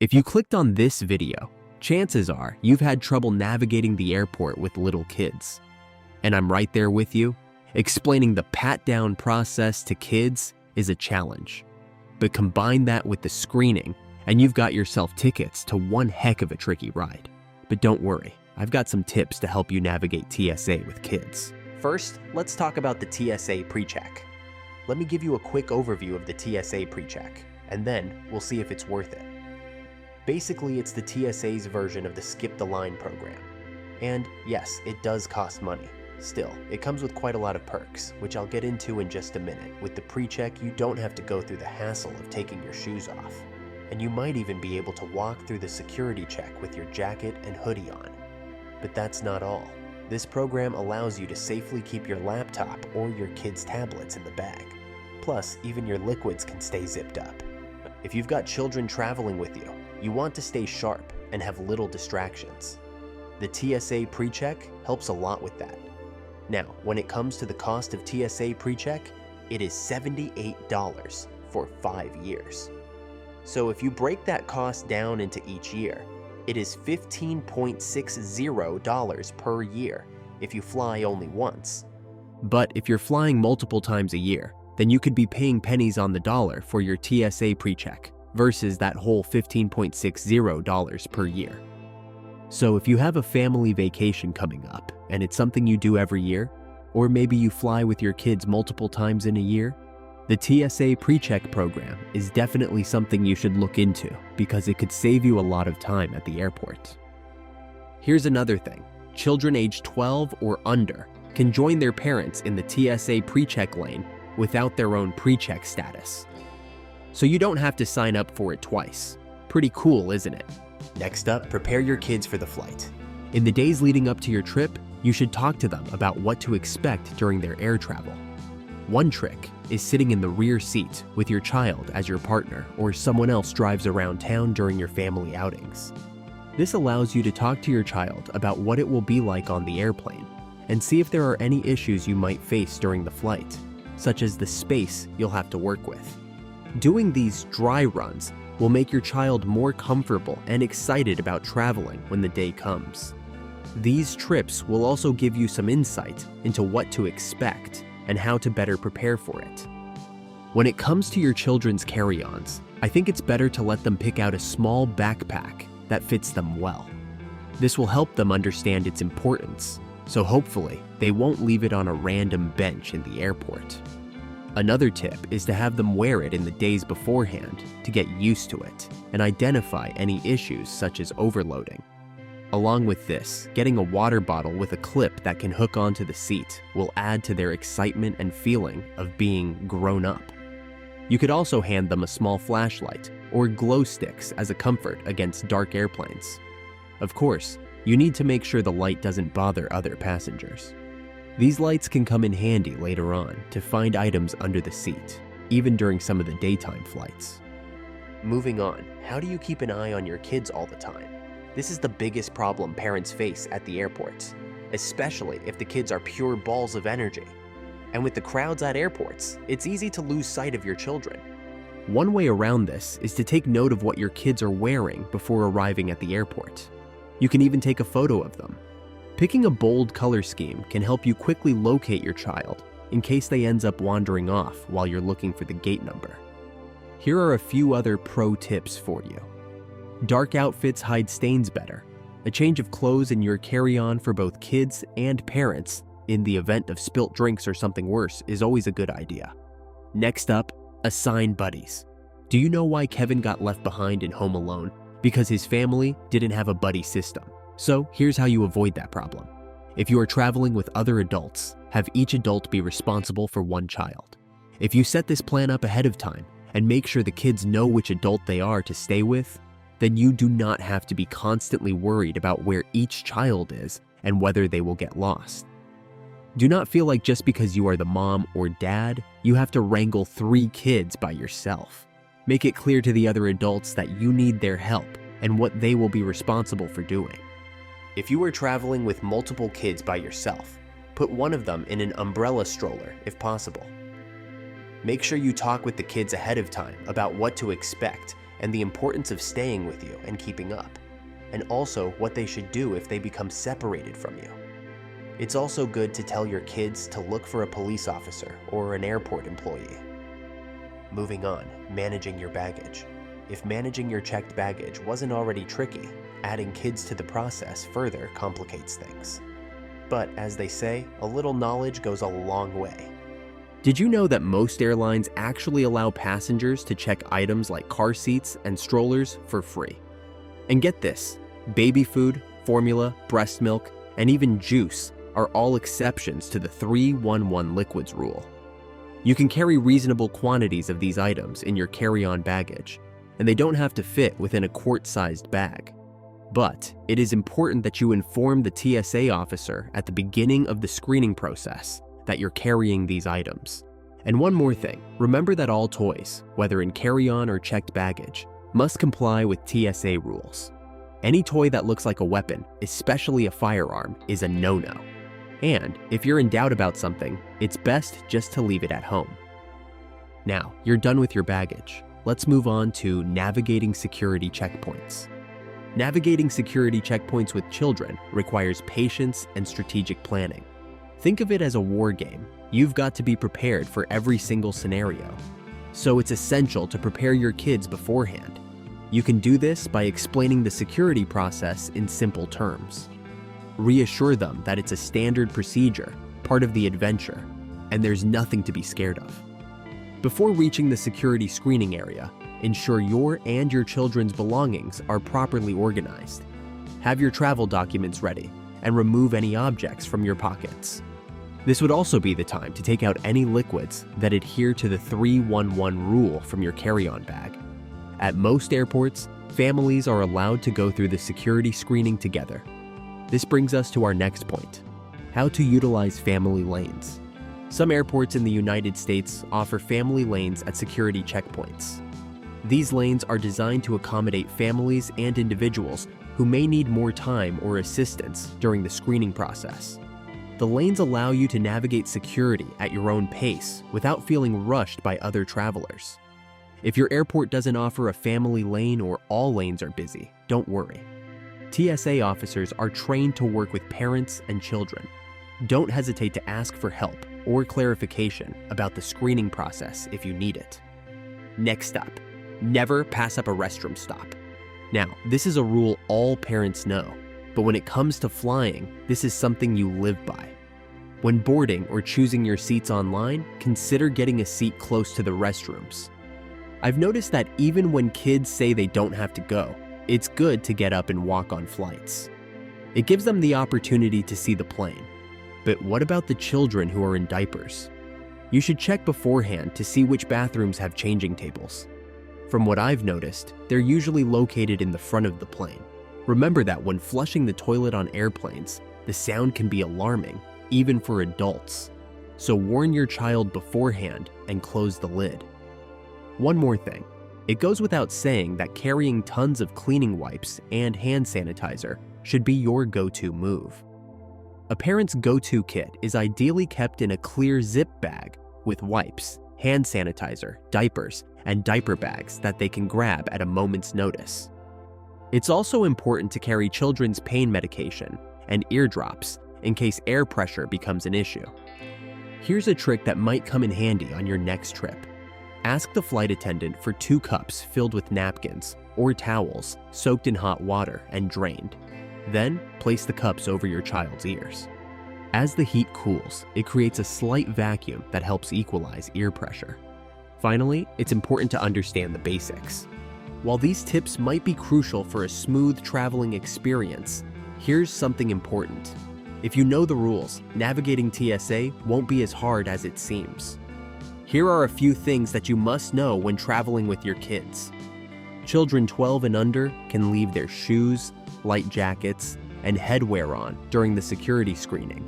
If you clicked on this video, chances are you've had trouble navigating the airport with little kids. And I'm right there with you. Explaining the pat-down process to kids is a challenge. But combine that with the screening, and you've got yourself tickets to one heck of a tricky ride. But don't worry, I've got some tips to help you navigate TSA with kids. First, let's talk about the TSA PreCheck. Let me give you a quick overview of the TSA PreCheck, and then we'll see if it's worth it. Basically, it's the TSA's version of the Skip the Line program. And yes, it does cost money. Still, it comes with quite a lot of perks, which I'll get into in just a minute. With the PreCheck, you don't have to go through the hassle of taking your shoes off. And you might even be able to walk through the security check with your jacket and hoodie on. But that's not all. This program allows you to safely keep your laptop or your kids' tablets in the bag. Plus, even your liquids can stay zipped up. If you've got children traveling with you, you want to stay sharp and have little distractions. The TSA PreCheck helps a lot with that. Now, when it comes to the cost of TSA PreCheck, it is $78 for 5 years. So if you break that cost down into each year, it is $15.60 per year if you fly only once. But if you're flying multiple times a year, then you could be paying pennies on the dollar for your TSA PreCheck versus that whole $15.60 per year. So if you have a family vacation coming up and it's something you do every year, or maybe you fly with your kids multiple times in a year, the TSA PreCheck program is definitely something you should look into because it could save you a lot of time at the airport. Here's another thing. Children aged 12 or under can join their parents in the TSA PreCheck lane without their own PreCheck status. So you don't have to sign up for it twice. Pretty cool, isn't it? Next up, prepare your kids for the flight. In the days leading up to your trip, you should talk to them about what to expect during their air travel. One trick is sitting in the rear seat with your child as your partner or someone else drives around town during your family outings. This allows you to talk to your child about what it will be like on the airplane and see if there are any issues you might face during the flight, such as the space you'll have to work with. Doing these dry runs will make your child more comfortable and excited about traveling when the day comes. These trips will also give you some insight into what to expect and how to better prepare for it. When it comes to your children's carry-ons, I think it's better to let them pick out a small backpack that fits them well. This will help them understand its importance, so hopefully they won't leave it on a random bench in the airport. Another tip is to have them wear it in the days beforehand to get used to it and identify any issues such as overloading. Along with this, getting a water bottle with a clip that can hook onto the seat will add to their excitement and feeling of being grown up. You could also hand them a small flashlight or glow sticks as a comfort against dark airplanes. Of course, you need to make sure the light doesn't bother other passengers. These lights can come in handy later on to find items under the seat, even during some of the daytime flights. Moving on, how do you keep an eye on your kids all the time? This is the biggest problem parents face at the airports, especially if the kids are pure balls of energy. And with the crowds at airports, it's easy to lose sight of your children. One way around this is to take note of what your kids are wearing before arriving at the airport. You can even take a photo of them. Picking a bold color scheme can help you quickly locate your child in case they ends up wandering off while you're looking for the gate number. Here are a few other pro tips for you. Dark outfits hide stains better. A change of clothes in your carry-on for both kids and parents in the event of spilt drinks or something worse is always a good idea. Next up, assign buddies. Do you know why Kevin got left behind in Home Alone? Because his family didn't have a buddy system. So here's how you avoid that problem. If you are traveling with other adults, have each adult be responsible for one child. If you set this plan up ahead of time and make sure the kids know which adult they are to stay with, then you do not have to be constantly worried about where each child is and whether they will get lost. Do not feel like just because you are the mom or dad, you have to wrangle 3 kids by yourself. Make it clear to the other adults that you need their help and what they will be responsible for doing. If you are traveling with multiple kids by yourself, put one of them in an umbrella stroller if possible. Make sure you talk with the kids ahead of time about what to expect and the importance of staying with you and keeping up, and also what they should do if they become separated from you. It's also good to tell your kids to look for a police officer or an airport employee. Moving on, managing your baggage. If managing your checked baggage wasn't already tricky, adding kids to the process further complicates things. But as they say, a little knowledge goes a long way. Did you know that most airlines actually allow passengers to check items like car seats and strollers for free? And get this, baby food, formula, breast milk, and even juice are all exceptions to the 3-1-1 liquids rule. You can carry reasonable quantities of these items in your carry-on baggage, and they don't have to fit within a quart-sized bag. But it is important that you inform the TSA officer at the beginning of the screening process that you're carrying these items. And one more thing, remember that all toys, whether in carry-on or checked baggage, must comply with TSA rules. Any toy that looks like a weapon, especially a firearm, is a no-no. And if you're in doubt about something, it's best just to leave it at home. Now, you're done with your baggage. Let's move on to navigating security checkpoints. Navigating security checkpoints with children requires patience and strategic planning. Think of it as a war game. You've got to be prepared for every single scenario. So it's essential to prepare your kids beforehand. You can do this by explaining the security process in simple terms. Reassure them that it's a standard procedure, part of the adventure, and there's nothing to be scared of. Before reaching the security screening area, ensure your and your children's belongings are properly organized. Have your travel documents ready and remove any objects from your pockets. This would also be the time to take out any liquids that adhere to the 3-1-1 rule from your carry-on bag. At most airports, families are allowed to go through the security screening together. This brings us to our next point, how to utilize family lanes. Some airports in the United States offer family lanes at security checkpoints. These lanes are designed to accommodate families and individuals who may need more time or assistance during the screening process. The lanes allow you to navigate security at your own pace without feeling rushed by other travelers. If your airport doesn't offer a family lane or all lanes are busy, don't worry. TSA officers are trained to work with parents and children. Don't hesitate to ask for help or clarification about the screening process if you need it. Next up, never pass up a restroom stop. Now, this is a rule all parents know, but when it comes to flying, this is something you live by. When boarding or choosing your seats online, consider getting a seat close to the restrooms. I've noticed that even when kids say they don't have to go, it's good to get up and walk on flights. It gives them the opportunity to see the plane. But what about the children who are in diapers? You should check beforehand to see which bathrooms have changing tables. From what I've noticed, they're usually located in the front of the plane. Remember that when flushing the toilet on airplanes, the sound can be alarming, even for adults. So warn your child beforehand and close the lid. One more thing. It goes without saying that carrying tons of cleaning wipes and hand sanitizer should be your go-to move. A parent's go-to kit is ideally kept in a clear zip bag with wipes, hand sanitizer, diapers, and diaper bags that they can grab at a moment's notice. It's also important to carry children's pain medication and eardrops in case air pressure becomes an issue. Here's a trick that might come in handy on your next trip. Ask the flight attendant for 2 cups filled with napkins or towels soaked in hot water and drained. Then, place the cups over your child's ears. As the heat cools, it creates a slight vacuum that helps equalize ear pressure. Finally, it's important to understand the basics. While these tips might be crucial for a smooth traveling experience, here's something important. If you know the rules, navigating TSA won't be as hard as it seems. Here are a few things that you must know when traveling with your kids. Children 12 and under can leave their shoes, light jackets, and headwear on during the security screening.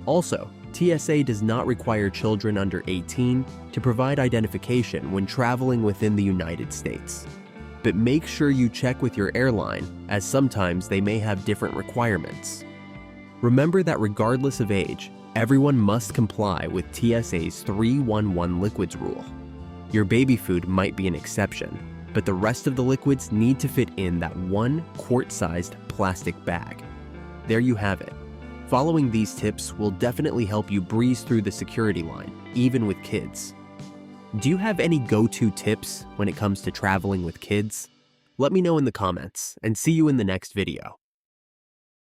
Also, TSA does not require children under 18 to provide identification when traveling within the United States. But make sure you check with your airline, as sometimes they may have different requirements. Remember that regardless of age, everyone must comply with TSA's 3-1-1 liquids rule. Your baby food might be an exception, but the rest of the liquids need to fit in that one quart-sized plastic bag. There you have it. Following these tips will definitely help you breeze through the security line, even with kids. Do you have any go-to tips when it comes to traveling with kids? Let me know in the comments, and see you in the next video.